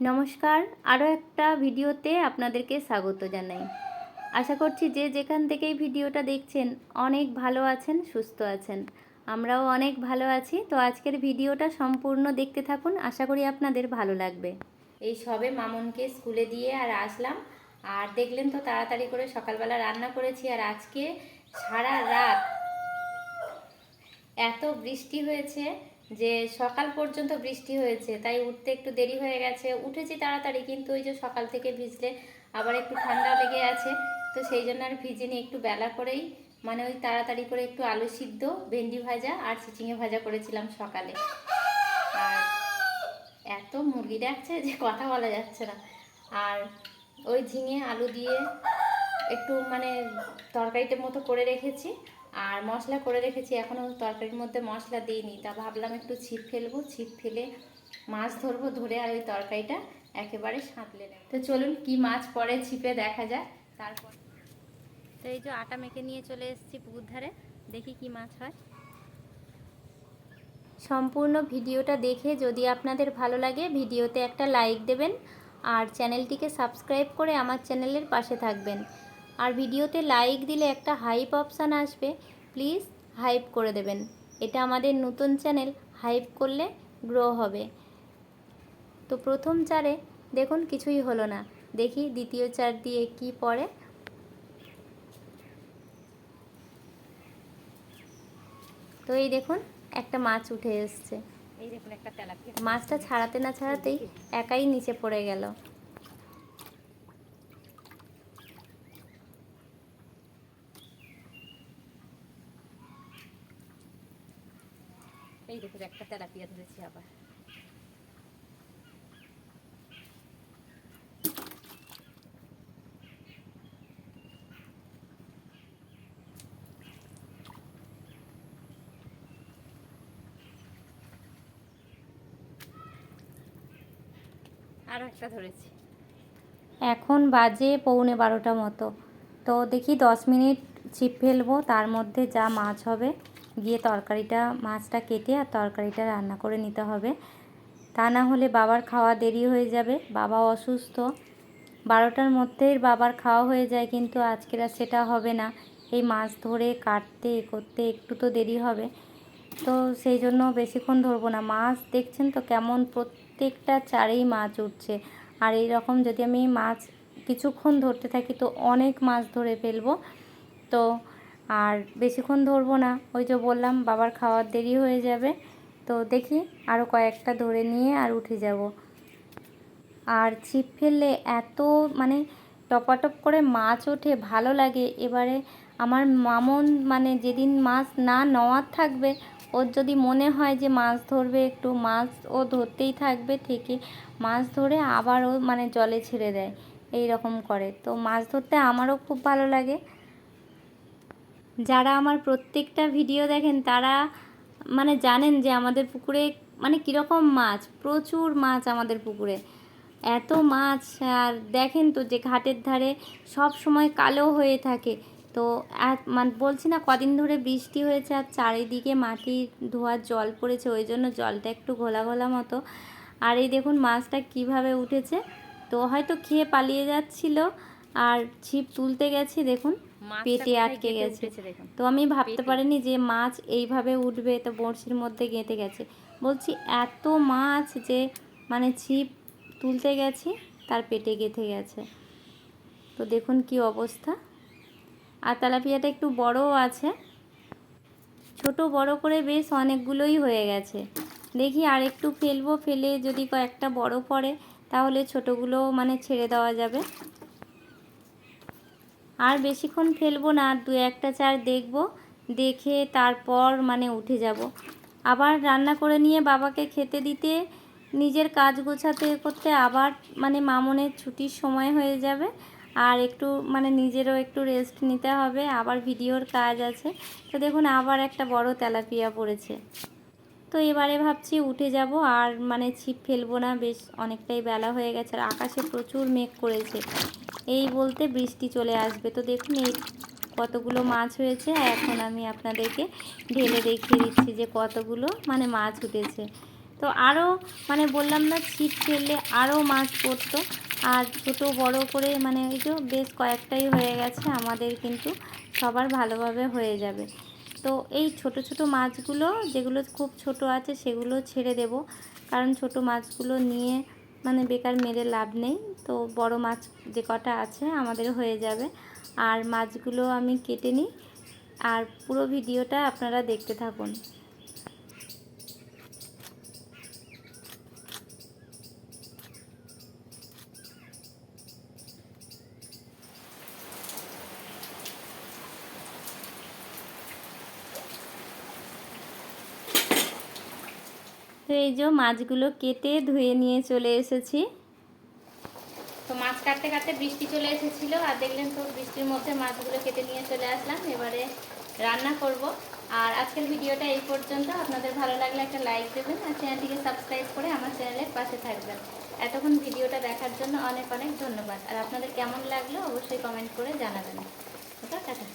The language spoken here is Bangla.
নমস্কার, আরও একটা ভিডিওতে আপনাদেরকে স্বাগত জানাই। আশা করছি যে যেখান থেকেই ভিডিওটা দেখছেন অনেক ভালো আছেন, সুস্থ আছেন। আমরাও অনেক ভালো আছি। তো আজকের ভিডিওটা সম্পূর্ণ দেখতে থাকুন, আশা করি আপনাদের ভালো লাগবে। এই সবে মামুনকে স্কুলে দিয়ে আর আসলাম, আর দেখলেন তো তাড়াতাড়ি করে সকালবেলা রান্না করেছি। আর আজকে সারা রাত এত বৃষ্টি হয়েছে যে সকাল পর্যন্ত বৃষ্টি হয়েছে, তাই উঠতে একটু দেরি হয়ে গেছে। উঠেছি তাড়াতাড়ি, কিন্তু ওই যে সকাল থেকে ভিজলে আবার একটু ঠান্ডা লেগে আছে, তো সেই জন্য আর ভিজিনি। একটু বেলা করেই মানে ওই তাড়াতাড়ি করে একটু আলু সিদ্ধ, ভেন্ডি ভাজা আর চিচিঙে ভাজা করেছিলাম সকালে। আর এত মুরগি ডাকছে যে কথা বলা যাচ্ছে না। আর ওই ঝিঙে আলু দিয়ে একটু মানে তরকারিটার মতো করে রেখেছি, আর মশলা করে রেখেছি। এখনও তরকারির মধ্যে মশলা দিইনি, তা ভাবলাম একটু ছিপ ফেলবো, ছিপ ফেলে মাছ ধরবো, ধরে আর ওই তরকারিটা একেবারে সাঁতলে নেব। তো চলুন কি মাছ পড়ে ছিপে দেখা যায়। তারপর তো এই যে আটা মেখে নিয়ে চলে এসেছি পুকুর ধারে, দেখি কি মাছ হয়। সম্পূর্ণ ভিডিওটা দেখে যদি আপনাদের ভালো লাগে ভিডিওতে একটা লাইক দেবেন, আর চ্যানেলটিকে সাবস্ক্রাইব করে আমার চ্যানেলের পাশে থাকবেন। আর ভিডিওতে লাইক দিলে একটা হাইপ অপশান আসবে, প্লিজ হাইপ করে দেবেন। এটা আমাদের নতুন চ্যানেল, হাইপ করলে গ্রো হবে। তো প্রথম চারে দেখুন কিছুই হলো না, দেখি দ্বিতীয় চার দিয়ে কি পড়ে। তো এই দেখুন একটা মাছ উঠে এসছে। এই দেখুন একটা তেলাপিয়া মাছটা ছাড়াতে না ছাড়াতেই একাই নিচে পড়ে গেল। এই দেখুন একটা তেলাপিয়া ধরেছি আবার। আরও একটা ধরেছি। এখন বাজে 11:45 মতো। তো দেখি 10 মিনিট ছিপ ফেলবো, তার মধ্যে যা মাছ হবে গিয়ে তরকারিটা, মাছটা কেটে আর তরকারিটা রান্না করে নিতে হবে। তা না হলে বাবার খাওয়া দেরি হয়ে যাবে, বাবা অসুস্থ। 12টার মধ্যেই বাবার খাওয়া হয়ে যায়, কিন্তু আজকের আর সেটা হবে না। এই মাছ ধরে কাটতে করতে একটু তো দেরি হবে, তো সেই জন্য বেশিক্ষণ ধরবো না। মাছ দেখছেন তো কেমন প্রত্যেকটা চারেই মাছ উঠছে। আর এই রকম যদি আমি মাছ কিছুক্ষণ ধরতে থাকি তো অনেক মাছ ধরে ফেলবো। তো আর বেশিক্ষণ ধরবো না, ওই যে বললাম বাবার খাওয়ার দেরি হয়ে যাবে। তো দেখি আরও কয়েকটা ধরে নিয়ে আর উঠে যাব। আর ছিপ ফেললে এত মানে টপাটপ করে মাছ ওঠে, ভালো লাগে। এবারে আমার মামন মানে যেদিন মাছ না নেওয়ার থাকবে, ওর যদি মনে হয় যে মাছ ধরবে, একটু মাছ ও ধরতেই থাকবে, থেকে মাছ ধরে আবার ও মানে জলে ছেড়ে দেয়, এই রকম করে। তো মাছ ধরতে আমারও খুব ভালো লাগে। যারা আমার প্রত্যেকটা ভিডিও দেখেন তারা মানে জানেন যে আমাদের পুকুরে মানে কীরকম মাছ, প্রচুর মাছ আমাদের পুকুরে, এত মাছ। আর দেখেন তো যে ঘাটের ধারে সব সময় কালো হয়ে থাকে। তো মানে বলছি না, কদিন ধরে বৃষ্টি হয়েছে আর চারিদিকে মাটি ধোয়ার জল পড়েছে, ওই জন্য জলটা একটু ঘোলা ঘোলা মতো। আর এই দেখুন মাছটা কিভাবে উঠেছে। তো হয়তো খেয়ে পালিয়ে যাচ্ছিল, আর ছিপ তুলতে গেছি, দেখুন পেটে আটকে গেছে। তো আমি ভাবতে পারিনি যে মাছ এইভাবে উঠবে, তো বড়শির মধ্যে গেঁথে গেছে। বলছি এত মাছ যে মানে ছিপ তুলতে গেছি তার পেটে গেঁথে গেছে। তো দেখুন কি অবস্থা। আর তেলাপিয়াটা একটু বড়ও আছে, ছোট বড় করে বেশ অনেকগুলোই হয়ে গেছে। দেখি আর একটু ফেলবো, ফেলে যদি কয়েকটা বড় পড়ে তাহলে ছোটোগুলো মানে ছেড়ে দেওয়া যাবে। আর বেশিক্ষণ ফেলবো না, 2-1টা চার দেখবো, দেখে তারপর মানে উঠে যাব। আবার রান্না করে নিয়ে বাবাকে খেতে দিতে, নিজের কাজ গোছাতে করতে আবার মানে মামনের ছুটির সময় হয়ে যাবে। আর একটু মানে নিজেরও একটু রেস্ট নিতে হবে, আবার ভিডিওর কাজ আছে। তো দেখুন আবার একটা বড় তেলাপিয়া পড়েছে। তো এবারে ভাবছি উঠে যাব, আর মানে ছিপ ফেলবো না, বেশ অনেকটাই বেলা হয়ে গেছে। আর আকাশে প্রচুর মেঘ করেছে, এই বলতে বৃষ্টি চলে আসবে। তো দেখুন এই কতগুলো মাছ হয়েছে, এখন আমি আপনাদেরকে ঢেলে দেখিয়ে দিচ্ছি যে কতগুলো মানে মাছ উঠেছে। তো আরও মানে বললাম না, ছিপ ফেললে আরও মাছ পড়তো। আর ছোট বড় করে মানে এই যে বেশ কয়েকটাই হয়ে গেছে, আমাদের কিন্তু সবার ভালোভাবে হয়ে যাবে। তো এই ছোট ছোট মাছগুলো যেগুলো খুব ছোট আছে সেগুলো ছেড়ে দেব, কারণ ছোট মাছগুলো নিয়ে মানে বেকার মেরে লাভ নেই। তো বড় মাছ যে কটা আছে আমাদের হয়ে যাবে। আর মাছগুলো আমি কেটে নিই, আর পুরো ভিডিওটা আপনারা দেখতে থাকুন। তো এই যে মাছগুলো কেটে ধুয়ে নিয়ে চলে এসেছি। তো মাছ কাটতে কাটতে বৃষ্টি চলে এসেছিলো, আর দেখলেন তো বৃষ্টির মধ্যে মাছগুলো কেটে নিয়ে চলে আসলাম। এবারে রান্না করব। আর আজকের ভিডিওটা এই পর্যন্ত। আপনাদের ভালো লাগলে একটা লাইক দেবেন, আর চ্যানেলটিকে সাবস্ক্রাইব করে আমার চ্যানেলের পাশে থাকবেন। এতক্ষণ ভিডিওটা দেখার জন্য অনেক অনেক ধন্যবাদ। আর আপনাদের কেমন লাগলো অবশ্যই কমেন্ট করে জানাবেন। ওটা টাটা।